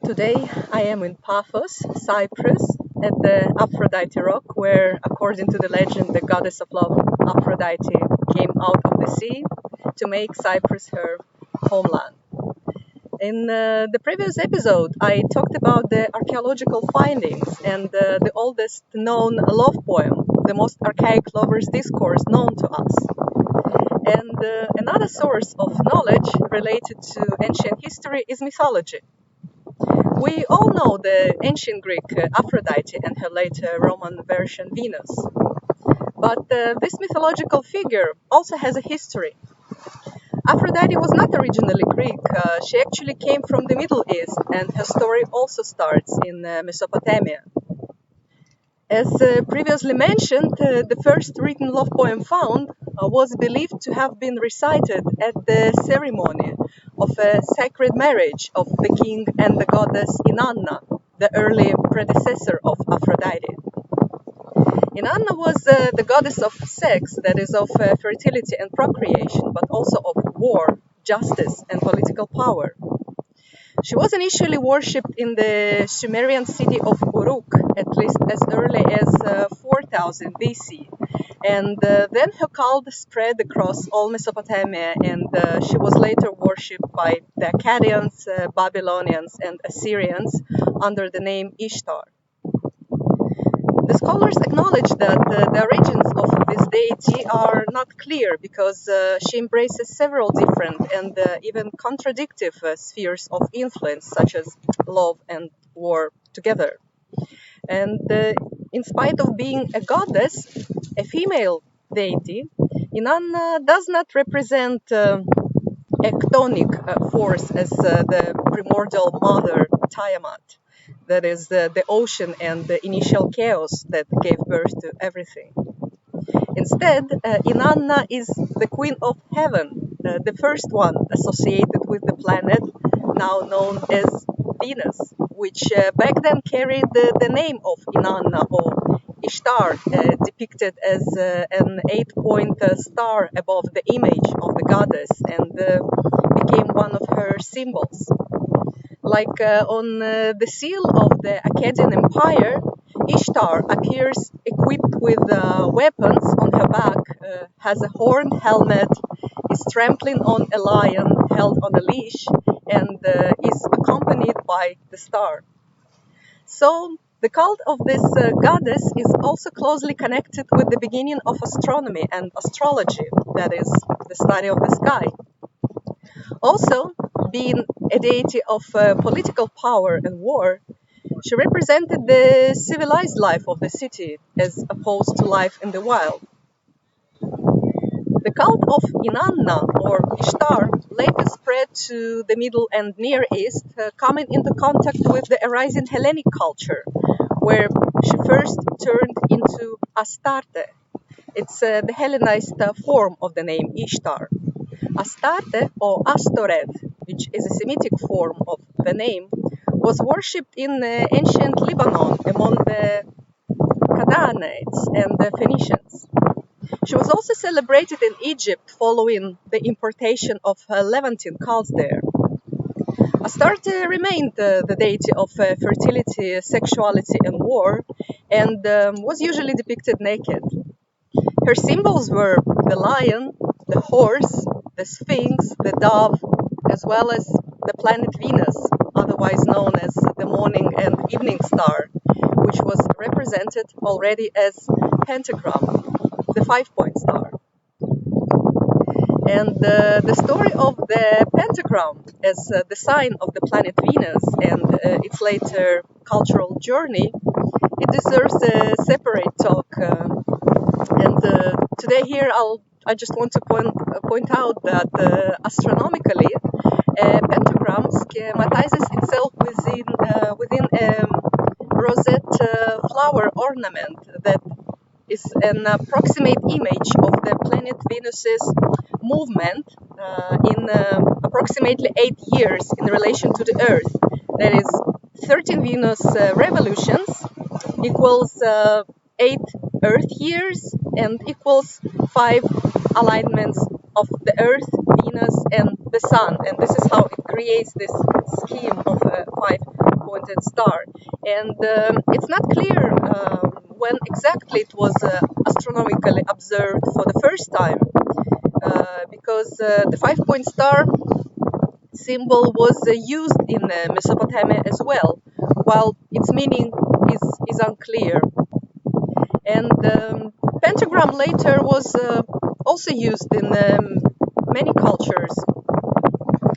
Today I am in Paphos, Cyprus, at the Aphrodite Rock, where, according to the legend, the goddess of love, Aphrodite, came out of the sea to make Cyprus her homeland. In the previous episode, I talked about the archaeological findings and the oldest known love poem, the most archaic lover's discourse known to us. And another source of knowledge related to ancient history is mythology. We all know the ancient Greek Aphrodite and her later Roman version Venus. But this mythological figure also has a history. Aphrodite was not originally Greek. She actually came from the Middle East, and her story also starts in Mesopotamia. As previously mentioned, the first written love poem found was believed to have been recited at the ceremony of a sacred marriage of the king and the goddess Inanna, the early predecessor of Aphrodite. Inanna was the goddess of sex, that is, of fertility and procreation, but also of war, justice, and political power. She was initially worshipped in the Sumerian city of Uruk, at least as early as 4000 BC, and then her cult spread across all Mesopotamia, and she was later worshipped by the Akkadians, Babylonians, and Assyrians under the name Ishtar. The scholars acknowledge that the origins of this deity are not clear because she embraces several different and even contradictive spheres of influence, such as love and war together. And in spite of being a goddess, a female deity, Inanna does not represent a chthonic force as the primordial mother Tiamat, that is the ocean and the initial chaos that gave birth to everything. Instead, Inanna is the queen of heaven, the first one associated with the planet now known as Venus, which back then carried the name of Inanna or Ishtar, depicted as an 8-point star above the image of the goddess, and became one of her symbols. Like on the seal of the Akkadian Empire, Ishtar appears equipped with weapons on her back, has a horned helmet, is trampling on a lion held on a leash, and is accompanied by the star. So, the cult of this goddess is also closely connected with the beginning of astronomy and astrology, that is, the study of the sky. Also, being a deity of political power and war, she represented the civilized life of the city as opposed to life in the wild. The cult of Inanna or Ishtar later spread to the Middle and Near East, coming into contact with the arising Hellenic culture, where she first turned into Astarte. It's the Hellenized form of the name Ishtar. Astarte or Astoret, which is a Semitic form of the name, was worshipped in ancient Lebanon among the Canaanites and the Phoenicians. She was also celebrated in Egypt following the importation of Levantine cults there. Astarte remained the deity of fertility, sexuality, and war, and was usually depicted naked. Her symbols were the lion, the horse, the sphinx, the dove, as well as the planet Venus, otherwise known as the morning and evening star, which was represented already as pentagram, the 5-point star. And the story of the pentagram as the sign of the planet Venus and its later cultural journey, it deserves a separate talk. And today here I just want to point out that astronomically, a pentagram schematizes itself within a rosette flower ornament that is an approximate image of the planet Venus's movement in approximately 8 years in relation to the Earth. That is, 13 Venus revolutions equals 8 Earth years and equals 5 alignments of the Earth, Venus, and the Sun. And this is how it creates this scheme of a five-pointed star. And it's not clear when exactly it was astronomically observed for the first time, because the five-point star symbol was used in Mesopotamia as well, while its meaning is unclear. And pentagram later was also used in many cultures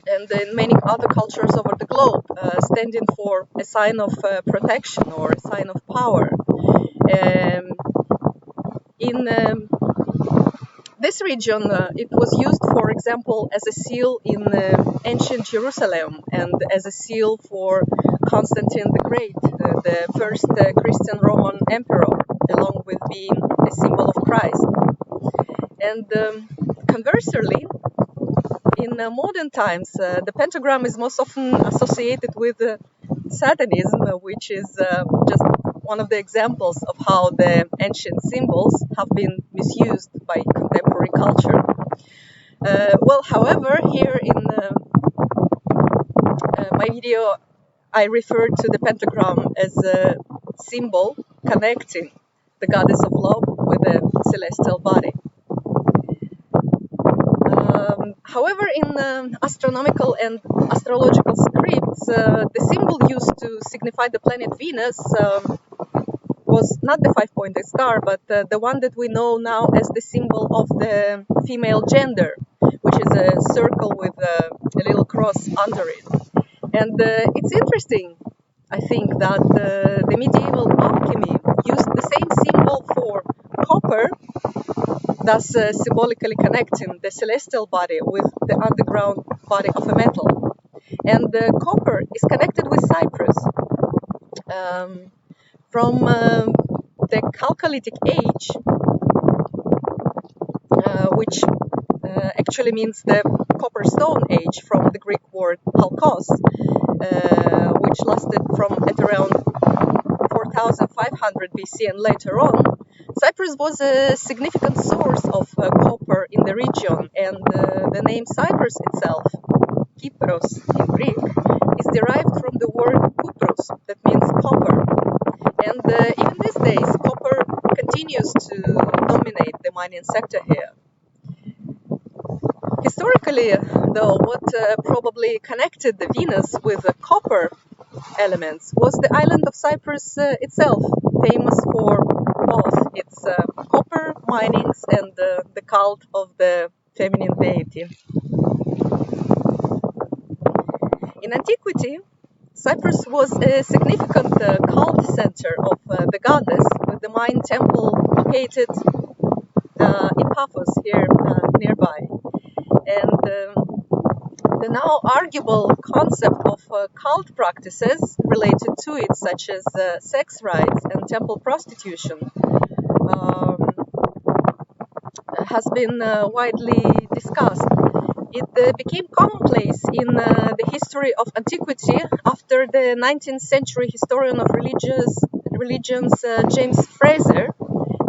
and in many other cultures over the globe, standing for a sign of protection or a sign of power. In this region, it was used, for example, as a seal in ancient Jerusalem and as a seal for Constantine the Great, the first Christian Roman emperor, along with being a symbol of Christ. And conversely, in modern times, the pentagram is most often associated with Satanism, which is just one of the examples of how the ancient symbols have been misused by contemporary culture. Well, however, here in my video, I referred to the pentagram as a symbol connecting the goddess of love with the celestial body. However, in astronomical and astrological scripts, the symbol used to signify the planet Venus was not the five-pointed star, but the one that we know now as the symbol of the female gender, which is a circle with a little cross under it. And it's interesting, I think, that the medieval alchemy used the same symbol for copper, thus symbolically connecting the celestial body with the underground body of a metal. And copper is connected with Cyprus. From the Chalcolithic age, which actually means the copper stone age from the Greek word chalkos, which lasted from at around 4500 BC and later on, Cyprus was a significant source of copper in the region, and the name Cyprus itself, Kypros in Greek, is derived from the word kupros, that means copper. And even these days, copper continues to dominate the mining sector here. Historically, though, what probably connected the Venus with the copper elements was the island of Cyprus itself, famous for both its copper minings and the cult of the feminine deity. In antiquity, Cyprus was a significant cult center of the goddess, with the mine temple located in Paphos here nearby. And the now arguable concept of cult practices related to it, such as sex rites and temple prostitution, has been widely discussed. It became commonplace in the history of antiquity after the 19th century historian of religions James Fraser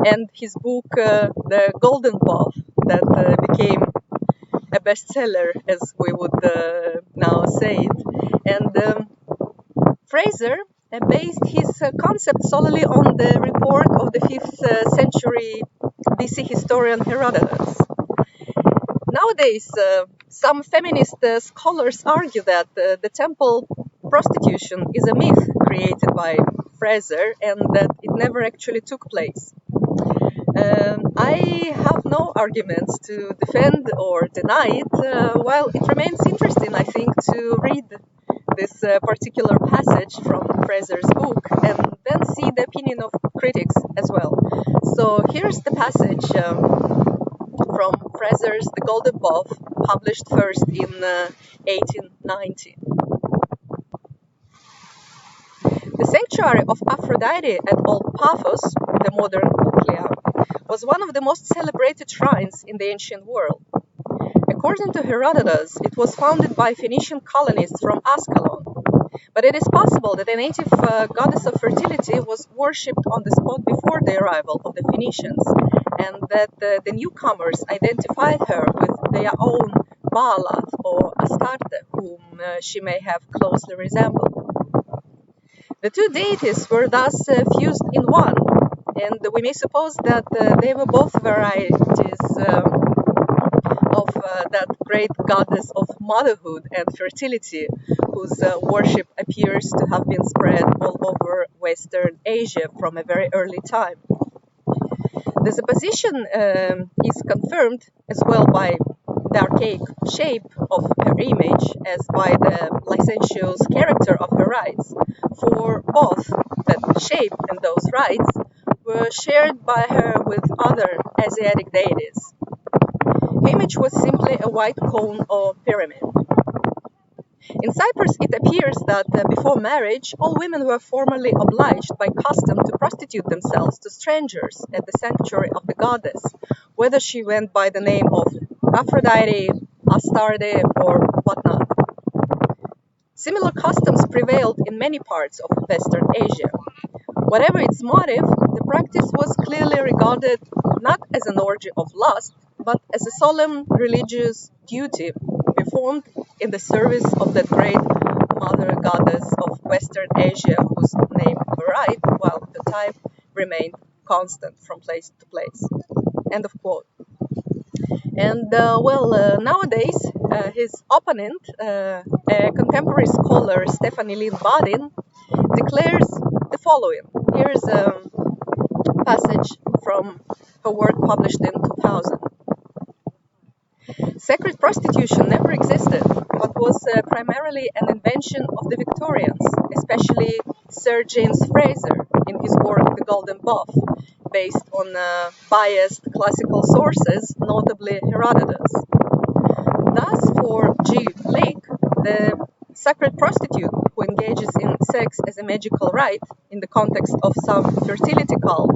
and his book The Golden Path, that became a bestseller, as we would now say it. And Fraser based his concept solely on the report of the 5th century BC historian Herodotus. Nowadays, some feminist scholars argue that the temple prostitution is a myth created by Fraser and that it never actually took place. I have no arguments to defend or deny it, while it remains interesting, I think, to read this particular passage from Fraser's book and then see the opinion of critics as well. So here's the passage from Fraser's The Golden Path, published first in 1890. The sanctuary of Aphrodite at Old Paphos, the modern Kuklia, was one of the most celebrated shrines in the ancient world. According to Herodotus, it was founded by Phoenician colonists from Ascalon. But it is possible that a native goddess of fertility was worshipped on the spot before the arrival of the Phoenicians, and that the newcomers identified her with their own Baalath or Astarte, whom she may have closely resembled. The two deities were thus fused in one, and we may suppose that they were both varieties of that great goddess of motherhood and fertility, whose worship appears to have been spread all over Western Asia from a very early time. The supposition is confirmed as well by the archaic shape of her image as by the licentious character of her rites, for both that shape and those rites were shared by her with other Asiatic deities. Her image was simply a white cone or pyramid. In Cyprus, it appears that before marriage, all women were formally obliged by custom to prostitute themselves to strangers at the sanctuary of the goddess, whether she went by the name of Aphrodite, Astarte, or whatnot. Similar customs prevailed in many parts of Western Asia. Whatever its motive, the practice was clearly regarded not as an orgy of lust, but as a solemn religious duty performed in the service of that great mother goddess of Western Asia, whose name varied while the type remained constant from place to place. End of quote. And nowadays, his opponent, a contemporary scholar, Stephanie Lynn Badin, declares the following. Here's a passage from her work published in 2000. Sacred prostitution never existed, but was primarily an invention of the Victorians, especially Sir James Fraser in his work The Golden Buff, based on biased classical sources, notably Herodotus. Thus, for G. Lake, the sacred prostitute who engages in sex as a magical rite in the context of some fertility cult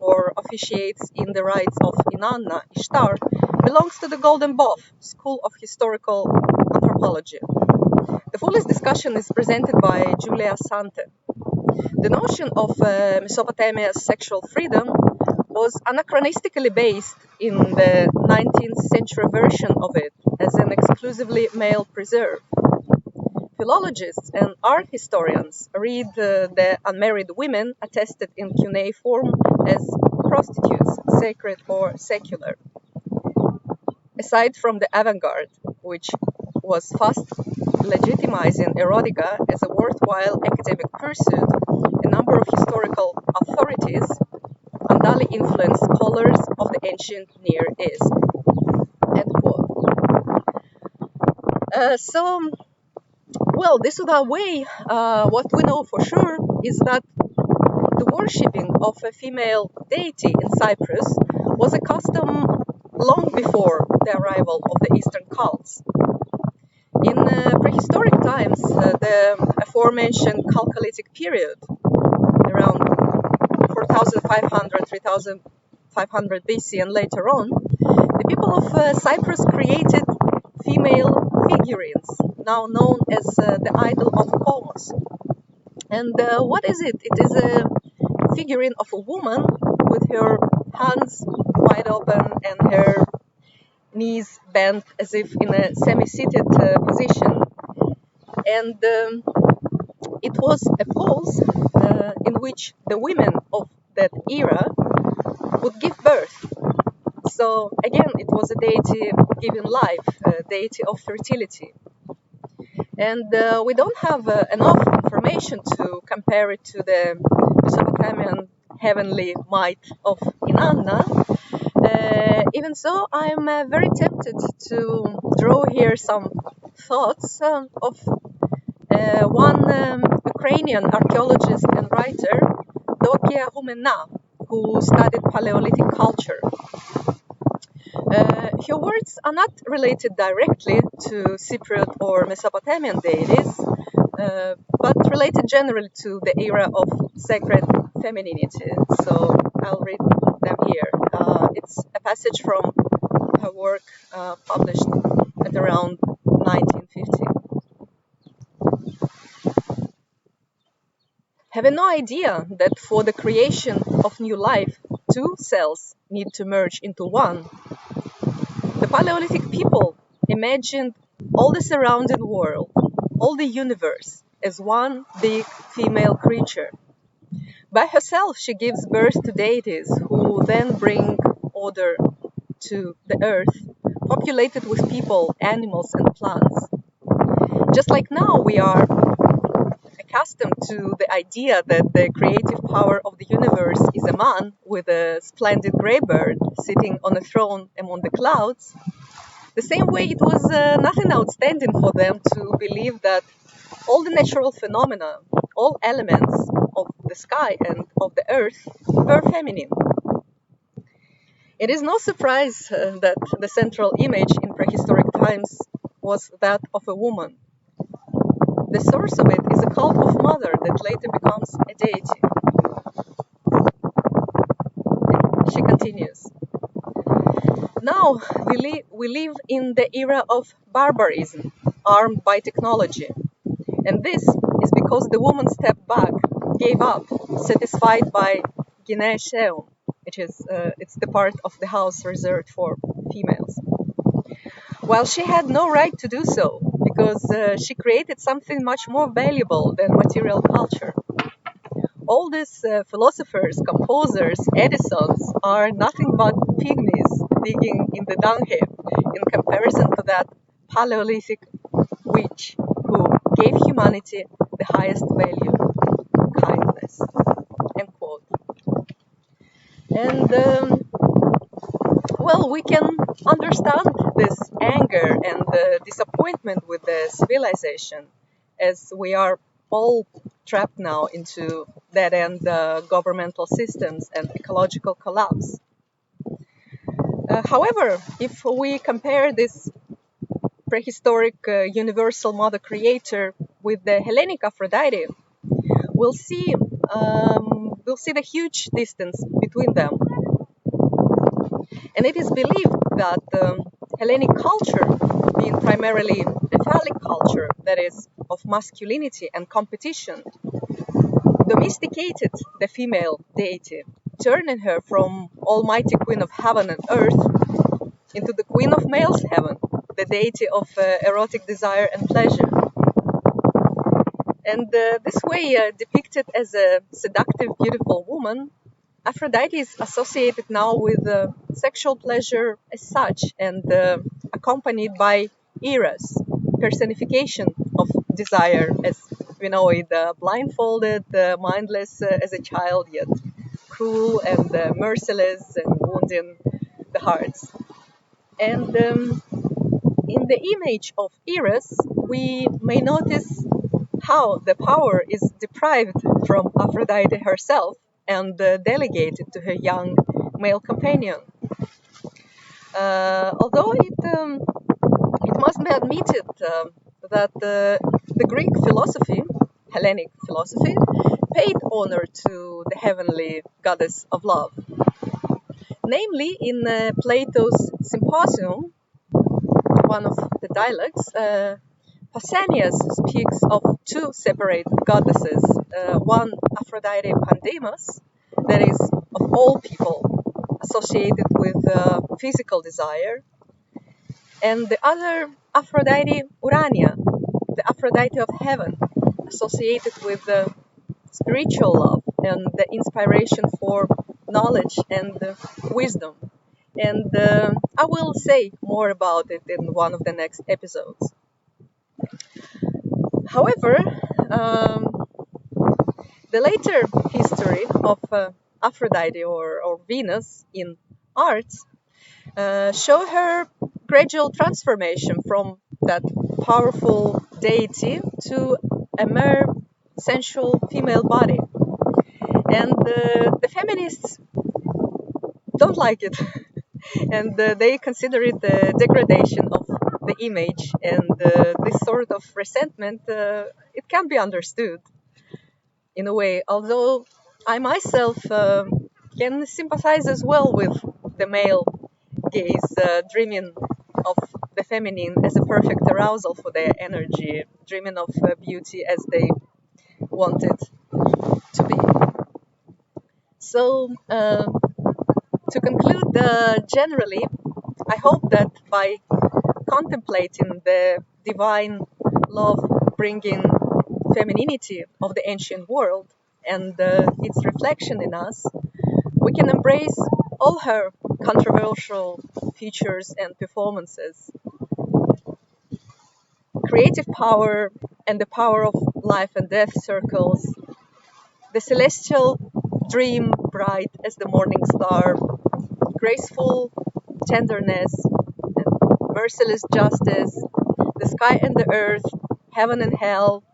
or officiates in the rites of Inanna, Ishtar, belongs to the Golden Buff school of historical anthropology. The fullest discussion is presented by Julia Sante. The notion of Mesopotamia's sexual freedom was anachronistically based in the 19th century version of it as an exclusively male preserve. Philologists and art historians read the unmarried women attested in cuneiform as prostitutes, sacred or secular. Aside from the avant-garde, which was fast legitimizing erotica as a worthwhile academic pursuit, a number of historical authorities undoubtedly influenced scholars of the ancient Near East. End quote. This is the way. What we know for sure is that the worshipping of a female deity in Cyprus was a custom long before the arrival of the Eastern cults. In prehistoric times, the aforementioned Chalcolithic period, around 4500, 3500 BC and later on, the people of Cyprus created female figurines, now known as the idol of Paphos. And what is it? It is a figurine of a woman with her hands wide open and her knees bent as if in a semi-seated position. And it was a pose in which the women of that era would give birth. So again, it was a deity giving life, a deity of fertility. And we don't have enough information to compare it to the Mesopotamian heavenly might of Inanna. Even so, I'm very tempted to draw here some thoughts of one Ukrainian archaeologist and writer, Dokia Humena, who studied Paleolithic culture. Her words are not related directly to Cypriot or Mesopotamian deities, but related generally to the era of sacred femininity. So I'll read them here. It's a passage from her work published at around 1950. Having no idea that for the creation of new life, two cells need to merge into one, the Paleolithic people imagined all the surrounding world, all the universe, as one big female creature. By herself, she gives birth to deities who then bring order to the earth, populated with people, animals, and plants. Just like now, we are accustomed to the idea that the creative power of the universe is a man with a splendid grey bird sitting on a throne among the clouds. The same way, it was nothing outstanding for them to believe that all the natural phenomena, all elements of the sky and of the earth were feminine. It is no surprise that the central image in prehistoric times was that of a woman. The source of it is a cult of mother that later becomes a deity. She continues. Now we live in the era of barbarism, armed by technology. And this is because the woman stepped back, gave up, satisfied by gynaeceum, which is it's the part of the house reserved for females. While she had no right to do so, because she created something much more valuable than material culture. All these philosophers, composers, Edisons are nothing but pygmies digging in the dunghill in comparison to that Paleolithic witch who gave humanity the highest value, kindness. End quote. And well, we can understand this anger and the disappointment with the civilization, as we are all trapped now into dead-end governmental systems and ecological collapse. However, if we compare this prehistoric universal mother creator with the Hellenic Aphrodite, we'll see the huge distance between them. And it is believed that Hellenic culture, being primarily a phallic culture that is of masculinity and competition, domesticated the female deity, turning her from almighty queen of heaven and earth into the queen of male's heaven, the deity of erotic desire and pleasure. And this way, depicted as a seductive, beautiful woman, Aphrodite is associated now with sexual pleasure as such, and accompanied by Eros, personification of desire, as we know it, blindfolded, mindless as a child, yet cruel and merciless and wounding the hearts. And in the image of Eros, we may notice how the power is deprived from Aphrodite herself and delegated to her young male companion. Although it must be admitted that the Greek philosophy, Hellenic philosophy, paid honor to the heavenly goddess of love. Namely, in Plato's Symposium, one of the dialogues, Pausanias speaks of two separate goddesses, one Aphrodite Pandemos, that is, of all people, associated with physical desire, and the other Aphrodite Urania, the Aphrodite of heaven, associated with spiritual love and the inspiration for knowledge and wisdom. And I will say more about it in one of the next episodes. However, the later history of Aphrodite or Venus in art show her gradual transformation from that powerful deity to a mere sensual female body. And the feminists don't like it. And they consider it a degradation of the image, and this sort of resentment, it can be understood in a way, although I myself can sympathize as well with the male gaze, dreaming of the feminine as a perfect arousal for their energy, dreaming of beauty as they want it to be. So, to conclude, generally, I hope that by contemplating the divine love bringing femininity of the ancient world and its reflection in us, we can embrace all her controversial features and performances. Creative power and the power of life and death circles, the celestial dream bright as the morning star, graceful tenderness, and merciless justice, the sky and the earth, heaven and hell,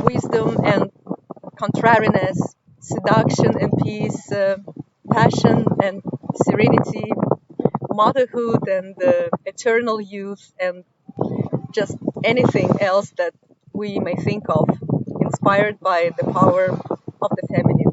wisdom and contrariness, seduction and peace, passion and serenity, motherhood and eternal youth, and just anything else that we may think of, inspired by the power of the feminine.